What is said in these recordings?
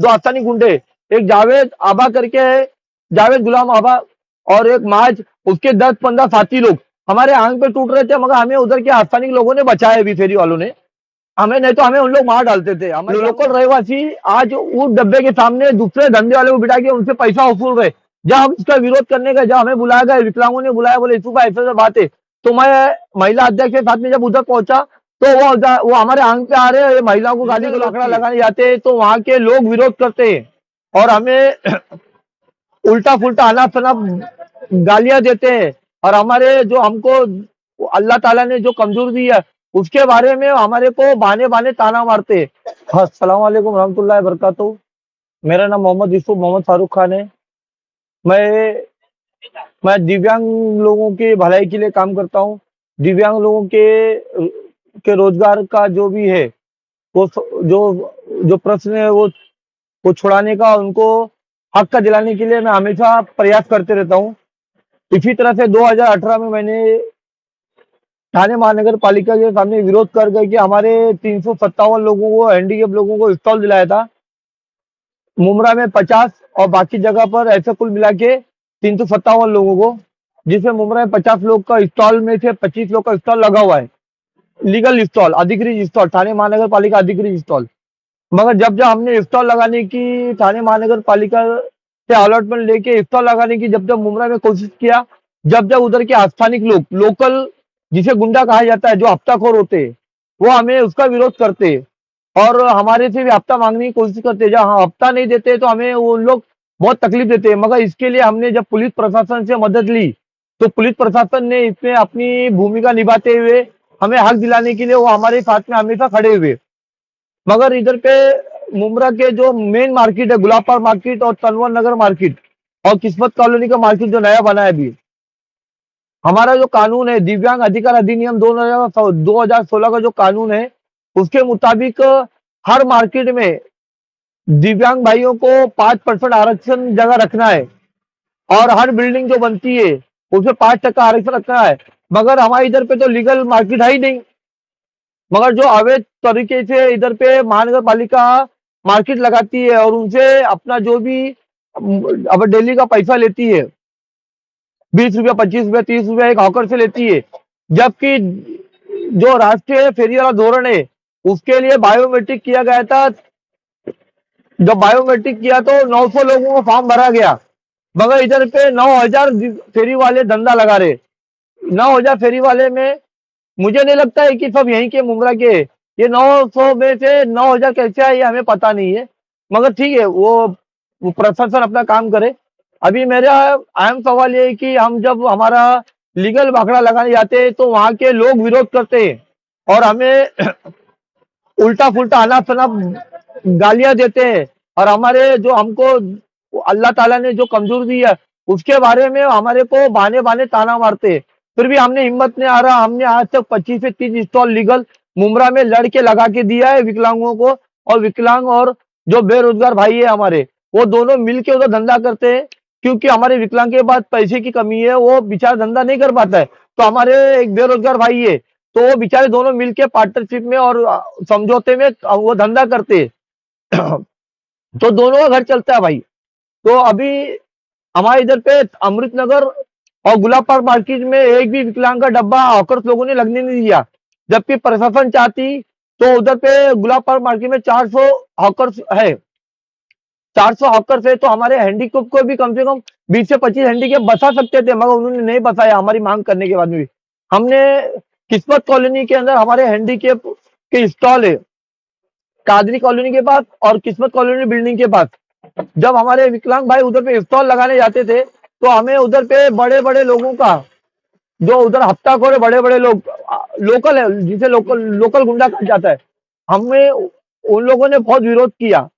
दो आसानी गुंडे, एक जावेद आबा करके है, जावेद गुलाम आबा, और एक माज, उसके 10-15 साथी लोग हमारे आंग पे टूट रहे थे, मगर हमें उधर के आसानी के लोगों ने बचाया अभी, फेरी वालों ने हमें, नहीं तो हमें उन लोग मार डालते थे। हमारे लोकल रहवासी आज उस डब्बे के सामने दूसरे धंधे वाले को बिठा के उनसे पैसा वसूल रहे। जब हम इसका विरोध करने गए, जब हमें बुलाया गया, विकलांगों ने बुलाया, बोले इसू भाई ऐसे बात है, तो मैं महिला अध्यक्ष के साथ में जब उधर पहुंचा, तो वो हमारे आंग पे आ रहे हैं, महिलाओं को गाली को लकड़ा लगाने जाते हैं, तो वहां के लोग विरोध करते हैं और हमें उल्टा फुल्टा अनाप शनाप गालियां देते हैं। और हमारे जो हमको अल्लाह ताला ने जो कमजोर दी है उसके बारे में हमारे को बहाने बहाने ताना मारते हैं। अस्सलाम वालेकुम रहमतुल्लाहि बरकातहू। मेरा नाम मोहम्मद यूसुफ मोहम्मद फारूक खान है। मैं मैं दिव्यांग लोगों की भलाई के लिए काम करता हूँ। दिव्यांग लोगों के रोजगार का जो भी है, वो जो जो प्रश्न है वो छुड़ाने का, उनको हक का दिलाने के लिए मैं हमेशा प्रयास करते रहता हूँ। इसी तरह से 2018 में मैंने थाने महानगर पालिका के सामने विरोध कर गए कि हमारे 357 लोगों को, हैंडीकेप लोगों को स्टॉल दिलाया था। मुमरा में 50 और बाकी जगह पर ऐसे कुल मिला के 357 लोगों को, जिसमें मुमरा में 50 लोग का स्टॉल में से 25 लोग का स्टॉल लगा हुआ है, लीगल स्टॉल, अधिकृत स्टॉल, थाने महानगर पालिका अधिकृत स्टॉल। मगर जब जब हमने स्टॉल लगाने की थाने महानगर पालिका से अलॉटमेंट लेके स्टॉल लगाने की जब जब मुमरा में कोशिश किया, जब जब उधर के स्थानिक लोग, लोकल जिसे गुंडा कहा जाता है, जो हफ्ताखोर होते हैं, वो हमें उसका विरोध करते और हमारे से भी हफ्ता मांगने की कोशिश करते। जब हम हफ्ता नहीं देते तो हमें वो लोग बहुत तकलीफ देते हैं। मगर इसके लिए हमने जब पुलिस प्रशासन से मदद ली, तो पुलिस प्रशासन ने इसमें अपनी भूमिका निभाते हुए हमें हक दिलाने के लिए वो हमारे साथ में हमेशा खड़े हुए। मगर इधर पे मुमरा के जो मेन मार्केट है, गुलाबपार मार्केट और तनवर नगर मार्केट और किस्मत कॉलोनी का मार्केट जो नया बना है अभी, हमारा जो कानून है दिव्यांग अधिकार अधिनियम 2016 का जो कानून है, उसके मुताबिक हर मार्केट में दिव्यांग भाइयों को 5% आरक्षण जगह रखना है और हर बिल्डिंग जो बनती है उसमें 5% आरक्षण रखना है। मगर हमारे इधर पे तो लीगल मार्केट है ही नहीं, मगर जो अवैध तरीके से इधर पे महानगर पालिका मार्केट लगाती है और उनसे अपना जो भी अब डेली का पैसा लेती है, 20 रुपया, 25 रुपया, 30 रुपया एक हॉकर से लेती है। जबकि जो राष्ट्रीय फेरी वाला धोरण है उसके लिए बायोमेट्रिक किया गया था। जब बायोमेट्रिक किया तो 900 लोगों को फॉर्म भरा गया, मगर इधर पे 9000 फेरी वाले धंधा लगा रहे। 9000 फेरी वाले में मुझे नहीं लगता है कि सब यहीं के मुमरा के, ये 900 में से 9000 कैसे आए ये हमें पता नहीं है। मगर ठीक है, वो प्रशासन अपना काम करे। अभी मेरा अहम सवाल ये है कि हम जब हमारा लीगल भाखड़ा लगाने जाते हैं तो वहां के लोग विरोध करते हैं और हमें उल्टा फुल्टा अनाप शनाप गालियां देते हैं और हमारे जो हमको अल्लाह ताला ने जो कमजोर दी है उसके बारे में हमारे को बहाने बहाने ताना मारते हैं। फिर भी हमने हिम्मत नहीं आ रहा, हमने आज तक 25 से 30 स्टॉल लीगल मुमरा में लड़के लगा के दिया है विकलांगों को। और विकलांग और जो बेरोजगार भाई है हमारे, वो दोनों मिलके उधर धंधा करते हैं, क्योंकि हमारे विकलांग के पास पैसे की कमी है, वो बेचारा धंधा नहीं कर पाता है। तो हमारे एक बेरोजगार भाई है, तो वो बेचारे दोनों मिलके पार्टनरशिप में और समझौते में वो धंधा करते हैं। तो दोनों का घर चलता है भाई। तो अभी हमारे इधर पे अमृत नगर और गुलाब पार्क मार्केट में एक भी विकलांग का डब्बा हॉकर्स लोगों ने लगने नहीं दिया, जबकि प्रशासन चाहती तो उधर पे गुलाब पार्क मार्केट में 400 हॉकर्स है। 400 हॉकर्स है तो हमारे हैंडीकैप को भी कम से कम 20 से 25 हैंडीकैप बसा सकते थे, मगर उन्होंने नहीं बसाया। हमारी मांग करने के बाद भी हमने किस्मत कॉलोनी के अंदर हमारे हैंडीकैप के स्टॉल है, कादरी कॉलोनी के पास और किस्मत कॉलोनी बिल्डिंग के पास। जब हमारे विकलांग भाई उधर पे स्टॉल लगाने जाते थे तो हमें उधर पे बड़े बड़े लोगों का, जो उधर हफ्ताखोर बड़े बड़े लोग लोकल है, जिसे लोकल लोकल गुंडा कहा जाता है, हमें उन लोगों ने बहुत विरोध किया।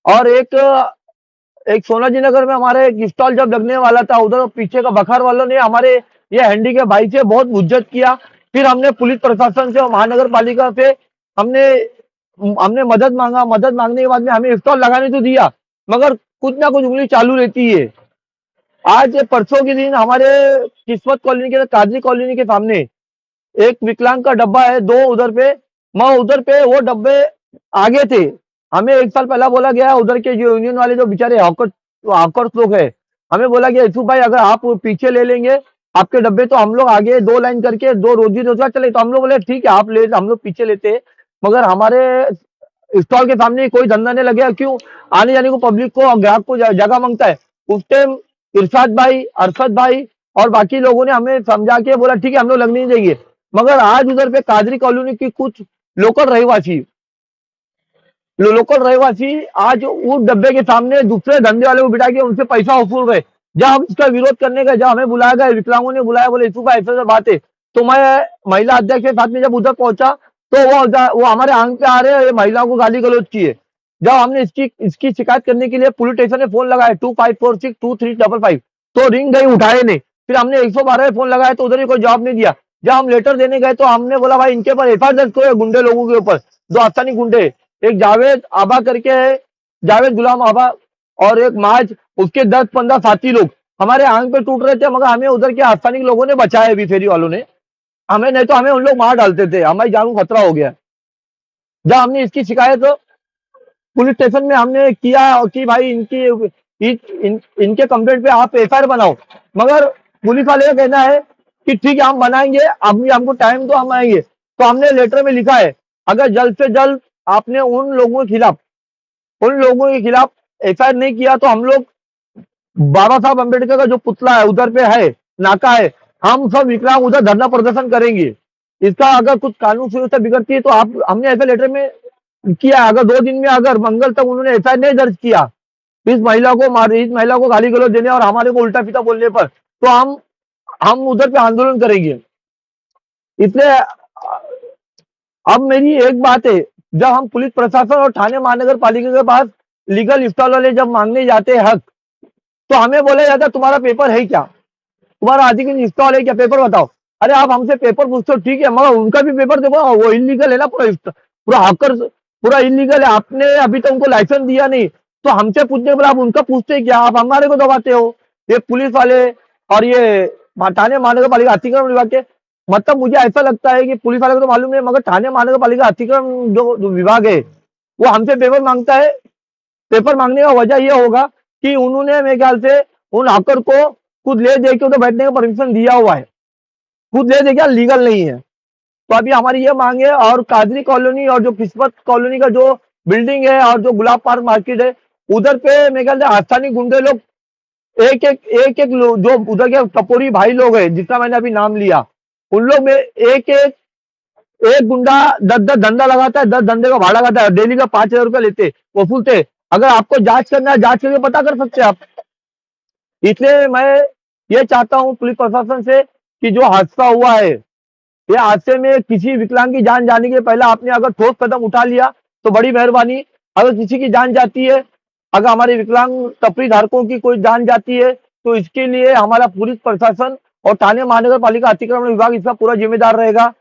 और एक सोनाजी नगर में हमारे एक स्टॉल जब लगने वाला था, उधर पीछे का बखार वालों ने हमारे ये हैंडी के भाई से बहुत हुज्जत किया। फिर हमने पुलिस प्रशासन से और महानगर पालिका से हमने हमने मदद मांगा। मदद मांगने के बाद में हमें स्टॉल लगाने तो दिया, मगर कुछ ना कुछ उंगली चालू रहती है। आज परसों के दिन हमारे किस्मत कॉलोनी के कादरी कॉलोनी के सामने एक विकलांग का डब्बा है, दो उधर पे, मैं उधर पे वो डब्बे आगे थे, हमें 1 साल पहला बोला गया उधर के जो यूनियन वाले जो बेचारे हॉकर्स लोग हैं, हमें बोला गया यूसुफ भाई अगर आप पीछे ले लेंगे आपके डब्बे तो हम लोग आगे 2 लाइन करके 2 रोजी रोजगार चले। तो हम लोग बोले ठीक है आप ले हम लोग पीछे लेते हैं, मगर हमारे स्टॉल के सामने कोई धंधा नहीं लगेगा क्यों? आने जाने को पब्लिक को और ग्राहक को जगह मांगता है। उस टाइम इरशाद भाई, अरशद भाई और बाकी लोगों ने हमें समझा के बोला ठीक है हम लोग लगने नहीं देंगे। मगर आज उधर पे कादरी कॉलोनी की कुछ लोकल रहवासी लोकल रहवासी आज उस डब्बे के सामने दूसरे धंधे वाले को बिठा के उनसे पैसा वसूल रहे। जब हम इसका विरोध करने गए, जब हमें बुलाया गया, विकलांगों ने बुलाया, बोले यूसुफ भाई ऐसे बात है। तो मैं महिला अध्यक्ष के साथ में जब उधर पहुंचा तो वो हमारे आंग पे आ रहे हैं, ये महिलाओं को गाली गलौज की है। जब हमने इसकी इसकी शिकायत करने के लिए पुलिस स्टेशन में फोन लगाया 25462355, तो रिंग गई, उठाए नहीं। फिर हमने 112 में फोन लगाया तो उधर भी कोई जवाब नहीं दिया। जब हम लेटर देने गए तो हमने बोला भाई इनके ऊपर एफआईआर दर्ज करो, गुंडे लोगों के ऊपर, दो आसानी गुंडे, एक जावेद आबा करके है, जावेद गुलाम आबा, और एक माज, उसके 10-15 साथी लोग हमारे आंग पे टूट रहे थे, मगर हमें उधर के आसानी लोगों ने बचाया भी, फेरी वालों ने हमें, नहीं तो हमें उन लोग मार डालते थे, हमारी जान को खतरा हो गया। जब हमने इसकी शिकायत पुलिस स्टेशन में हमने किया कि भाई इनके कंप्लेंट पे आप एफआईआर बनाओ, मगर पुलिस वाले का कहना है कि ठीक है हम बनाएंगे, अभी हमको टाइम दो हम आएंगे। तो हमने लेटर में लिखा है अगर जल्द से जल्द आपने उन लोगों के खिलाफ एफआईआर नहीं किया तो हम लोग बाबा साहब अम्बेडकर का जो पुतला है उधर पे है, नाका है, हम सब विकलांग उधर धरना प्रदर्शन करेंगे। इसका अगर कुछ कानून सुव्यवस्था बिगड़ती है तो आप, हमने ऐसे लेटर में किया, अगर 2 दिन में अगर मंगल तक उन्होंने एफआईआर नहीं दर्ज किया इस महिला को गाली गलौज देने और हमारे को उल्टा सीधा बोलने पर, तो हम उधर पे आंदोलन करेंगे। इसलिए अब मेरी एक बात है, जब हम पुलिस प्रशासन और थाने महानगर पालिका के पास लीगल स्टॉल वाले जब मांगने जाते हैं हक, तो हमें बोला जाता है तुम्हारा पेपर है क्या, तुम्हारा आर्टिकल इंस्टॉल है क्या, पेपर बताओ। अरे आप हमसे पेपर पूछते हो ठीक है, मगर उनका भी पेपर देखो, वो इलीगल है ना, पूरा हॉकर पूरा इलीगल है, आपने अभी तक उनको लाइसेंस दिया नहीं। तो हमसे पूछने के बाद आप उनका पूछते क्या, आप हमारे को दबाते हो। ये पुलिस वाले और ये थाने महानगर पालिका अतिक्रमण विभाग के, मतलब मुझे ऐसा लगता है कि पुलिस वाले को तो मालूम नहीं, मगर थाने महानगर पालिका अतिक्रमण जो विभाग है वो हमसे पेपर मांगता है। पेपर मांगने का वजह यह होगा कि उन्होंने मेरे ख्याल से उन हॉकर को खुद ले दे के उधर बैठने का परमिशन दिया हुआ है, खुद ले दे के लीगल नहीं है। तो अभी हमारी ये मांग है, और कादरी कॉलोनी और जो किस्मत कॉलोनी का जो बिल्डिंग है और जो गुलाब पार्क मार्केट है, उधर पे मेरे ख्याल से स्थानीय गुंडे लोग एक जो उधर के टपोरी भाई लोग हैं जिसका मैंने अभी नाम लिया, उन लोग में एक गुंडा 10-10 धंधा लगाता है, 10 धंधे का भाड़ा लगाता है, डेली का 5,000 रुपया लेते वसूलते। अगर आपको जांच करना है, जांच करके पता कर सकते हैं आप। इसलिए मैं ये चाहता हूँ पुलिस प्रशासन से कि जो हादसा हुआ है, ये हादसे में किसी विकलांग की जान जाने के पहले आपने अगर ठोस कदम उठा लिया तो बड़ी मेहरबानी। अगर किसी की जान जाती है, अगर हमारे विकलांग तपरी धारकों की कोई जान जाती है, तो इसके लिए हमारा पुलिस प्रशासन और थाने महानगर पालिका अतिक्रमण विभाग इसका पूरा जिम्मेदार रहेगा।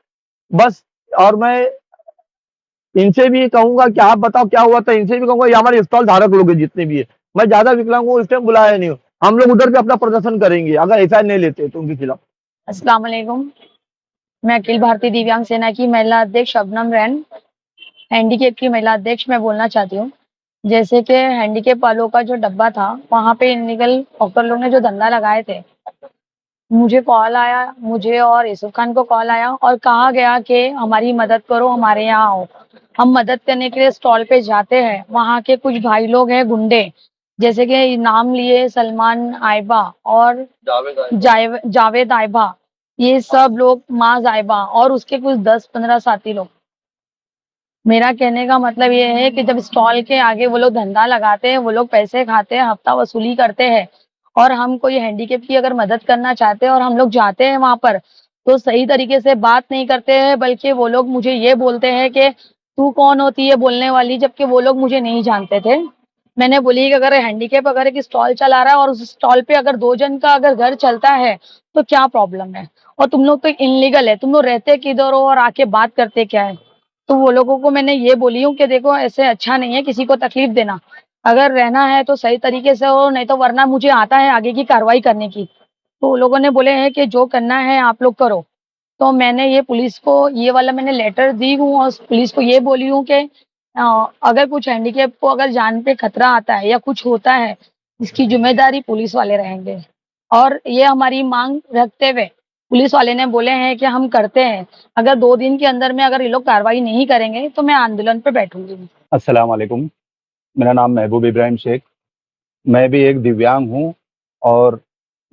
बस, और मैं इनसे भी कहूंगा कि आप बताओ क्या हुआ था, इनसे भी कहूंगा ये हमारे स्टॉल धारक लोग हैं जितने भी है, मैं ज्यादा विकलांगों को इस टाइम बुलाया नहीं हूँ, हम लोग उधर पे अपना प्रदर्शन करेंगे अगर एफआईआर नहीं लेते तो उनके खिलाफ। अस्सलाम वालेकुम। मैं अखिल भारतीय दिव्यांग सेना की महिला अध्यक्ष शबनम रैन, हैंडीकेप की महिला अध्यक्ष मैं बोलना चाहती हूँ। जैसे कि हैंडीकेप वालों का जो डब्बा था, वहाँ पे इलीगल हॉकर लोग ने जो धंधा लगाए थे, मुझे कॉल आया, मुझे और यूसुफ खान को कॉल आया और कहा गया कि हमारी मदद करो, हमारे यहाँ आओ। हम मदद करने के लिए स्टॉल पे जाते हैं, वहाँ के कुछ भाई लोग हैं गुंडे, जैसे कि नाम लिए सलमान आइबा और जावेद आइबा, ये सब लोग, माज आइबा और उसके कुछ 10-15 साथी लोग। मेरा कहने का मतलब ये है कि जब स्टॉल के आगे वो लोग धंधा लगाते हैं, वो लोग पैसे खाते हैं, हफ्ता वसूली करते हैं, और हम कोई हैंडीकेप की अगर मदद करना चाहते हैं और हम लोग जाते हैं वहां पर, तो सही तरीके से बात नहीं करते हैं, बल्कि वो लोग मुझे ये बोलते हैं कि तू कौन होती है बोलने वाली, जबकि वो लोग मुझे नहीं जानते थे। मैंने बोली कि अगर हैंडीकेप अगर एक स्टॉल चला रहा है और उस स्टॉल पे अगर 2 जन का अगर घर चलता है तो क्या प्रॉब्लम है, और तुम लोग तो इनलीगल है, तुम लोग रहते किधर हो और आके बात करते क्या है। तो वो लोगों को मैंने ये बोली हूँ कि देखो ऐसे अच्छा नहीं है किसी को तकलीफ देना, अगर रहना है तो सही तरीके से हो, नहीं तो वरना मुझे आता है आगे की कार्रवाई करने की। तो वो लोगों ने बोले हैं कि जो करना है आप लोग करो। तो मैंने ये पुलिस को ये वाला मैंने लेटर दी हूँ और पुलिस को ये बोली हूँ कि अगर कुछ हैंडीकैप को अगर जान पे खतरा आता है या कुछ होता है, इसकी जिम्मेदारी पुलिस वाले रहेंगे। और ये हमारी मांग रखते हुए पुलिस वाले ने बोले हैं कि हम करते हैं, अगर 2 दिन के अंदर में अगर ये लोग कार्रवाई नहीं करेंगे तो मैं आंदोलन पे बैठूंगी। अस्सलाम वालेकुम। मेरा नाम महबूब इब्राहिम शेख। मैं भी एक दिव्यांग हूँ और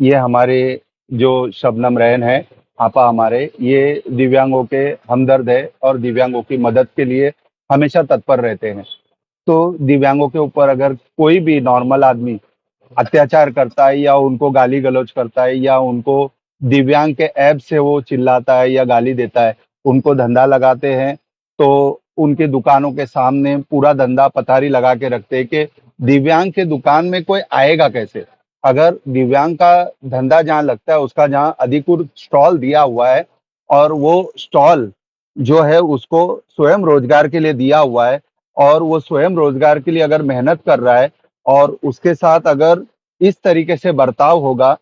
ये हमारे जो शबनम रैन है आपा हमारे, ये दिव्यांगों के हमदर्द है और दिव्यांगों की मदद के लिए हमेशा तत्पर रहते हैं। तो दिव्यांगों के ऊपर अगर कोई भी नॉर्मल आदमी अत्याचार करता है या उनको गाली गलौज करता है या उनको दिव्यांग के ऐब से वो चिल्लाता है या गाली देता है, उनको धंधा लगाते हैं, तो उनकी दुकानों के सामने पूरा धंधा पथारी लगा के रखते हैं कि दिव्यांग के दुकान में कोई आएगा कैसे। अगर दिव्यांग का धंधा जहाँ लगता है, उसका जहाँ अधिकृत स्टॉल दिया हुआ है और वो स्टॉल जो है उसको स्वयं रोजगार के लिए दिया हुआ है और वो स्वयं रोजगार के लिए अगर मेहनत कर रहा है और उसके साथ अगर इस तरीके से बर्ताव होगा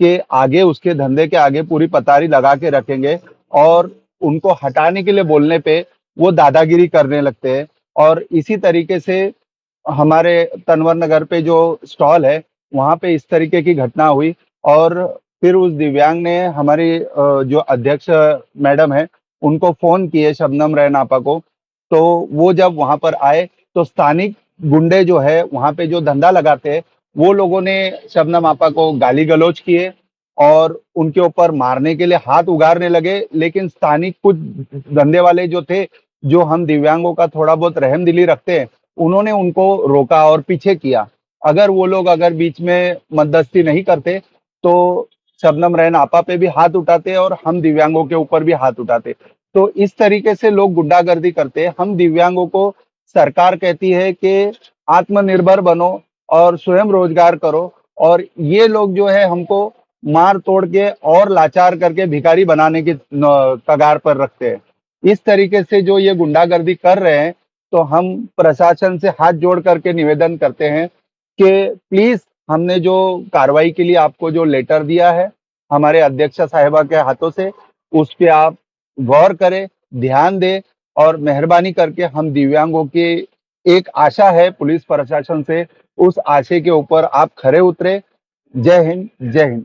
कि आगे उसके धंधे के आगे पूरी पतारी लगा के रखेंगे और उनको हटाने के लिए बोलने पे वो दादागिरी करने लगते हैं। और इसी तरीके से हमारे तनवर नगर पे जो स्टॉल है, वहाँ पे इस तरीके की घटना हुई और फिर उस दिव्यांग ने हमारी जो अध्यक्ष मैडम है, उनको फ़ोन किए शबनम रैन आपा को। तो वो जब वहाँ पर आए, तो स्थानिक गुंडे जो है, वहाँ पे जो धंधा लगाते हैं, वो लोगों ने शबनम आपा को गाली-गलौज किए और उनके ऊपर मारने के लिए हाथ उगारने लगे। लेकिन स्थानिक कुछ धंधे वाले जो थे, जो हम दिव्यांगों का थोड़ा बहुत रहमदिली रखते हैं, उन्होंने उनको रोका और पीछे किया। अगर वो लोग अगर बीच में मध्यस्थी नहीं करते, तो शबनम रैन आपा पे भी हाथ उठाते और हम दिव्यांगों के ऊपर भी हाथ उठाते। तो इस तरीके से लोग गुंडागर्दी करते हैं। हम दिव्यांगों को सरकार कहती है कि आत्मनिर्भर बनो और स्वयं रोजगार करो और ये लोग जो है हमको मार तोड़ के और लाचार करके भिखारी बनाने की कगार पर रखते हैं। इस तरीके से जो ये गुंडागर्दी कर रहे हैं, तो हम प्रशासन से हाथ जोड़ करके निवेदन करते हैं कि प्लीज हमने जो कार्रवाई के लिए आपको जो लेटर दिया है हमारे अध्यक्ष साहिबा के हाथों से, उस पे आप गौर करें, ध्यान दें और मेहरबानी करके हम दिव्यांगों की एक आशा है पुलिस प्रशासन से, उस आशय के ऊपर आप खरे उतरे। जय हिंद, जय हिंद।